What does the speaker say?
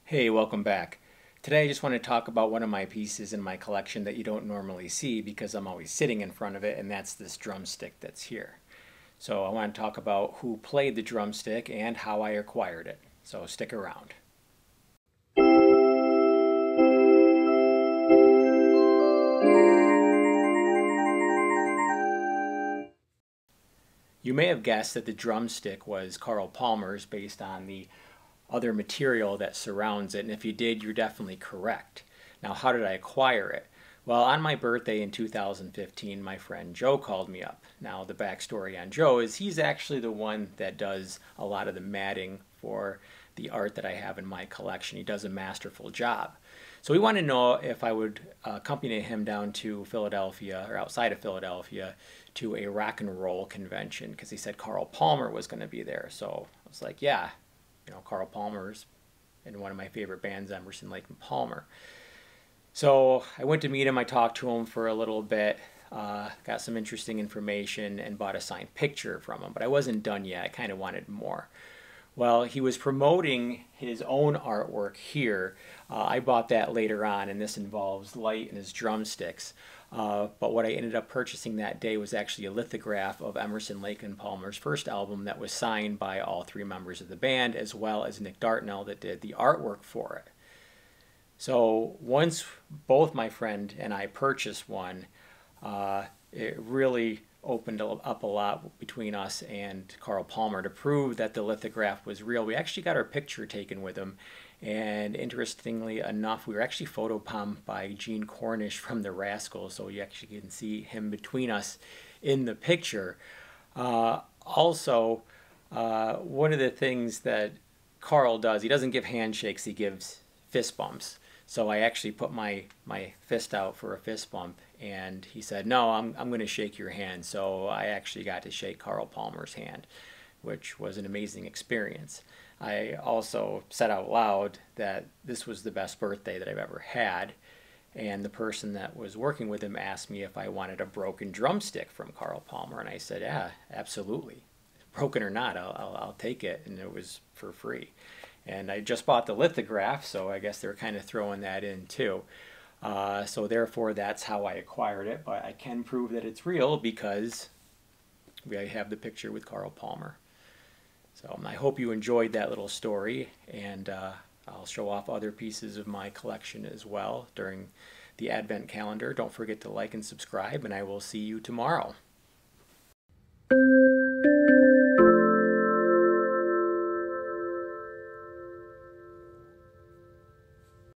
Hey, welcome back. Today I just want to talk about one of my pieces in my collection that you don't normally see because I'm always sitting in front of it, and that's this drumstick that's here. So I want to talk about who played the drumstick and how I acquired it. So stick around. You may have guessed that the drumstick was Carl Palmer's based on the other material that surrounds it, and if you did, you're definitely correct. Now, how did I acquire it? Well, on my birthday in 2015, my friend Joe called me up. Now, the backstory on Joe is he's actually the one that does a lot of the matting for the art that I have in my collection. He does a masterful job. So he wanted to know if I would accompany him down to Philadelphia, or outside of Philadelphia, to a rock and roll convention, because he said Carl Palmer was going to be there. So I was like, yeah. You know, Carl Palmer's in one of my favorite bands, Emerson, Lake and Palmer. So I went to meet him. I talked to him for a little bit, got some interesting information, and bought a signed picture from him. But I wasn't done yet. I kind of wanted more. Well, he was promoting his own artwork here. I bought that later on, and this involves Light and his drumsticks. But what I ended up purchasing that day was actually a lithograph of Emerson, Lake and Palmer's first album that was signed by all three members of the band, as well as Nick Dartnell that did the artwork for it. So once both my friend and I purchased one, it really opened up a lot between us and Carl Palmer to prove that the lithograph was real. We actually got our picture taken with him, and interestingly enough, we were actually photobombed by Gene Cornish from the Rascals, so you actually can see him between us in the picture. Also, one of the things that Carl does, he doesn't give handshakes, he gives fist bumps. So I actually put my fist out for a fist bump, and he said, no, I'm going to shake your hand. So I actually got to shake Carl Palmer's hand, which was an amazing experience. I also said out loud that this was the best birthday that I've ever had, and the person that was working with him asked me if I wanted a broken drumstick from Carl Palmer, and I said, yeah, absolutely. Broken or not, I'll take it, and it was for free. And I just bought the lithograph, so I guess they're kind of throwing that in too. So therefore, that's how I acquired it, but I can prove that it's real because we have the picture with Carl Palmer. So I hope you enjoyed that little story, and I'll show off other pieces of my collection as well during the Advent calendar. Don't forget to like and subscribe, and I will see you tomorrow.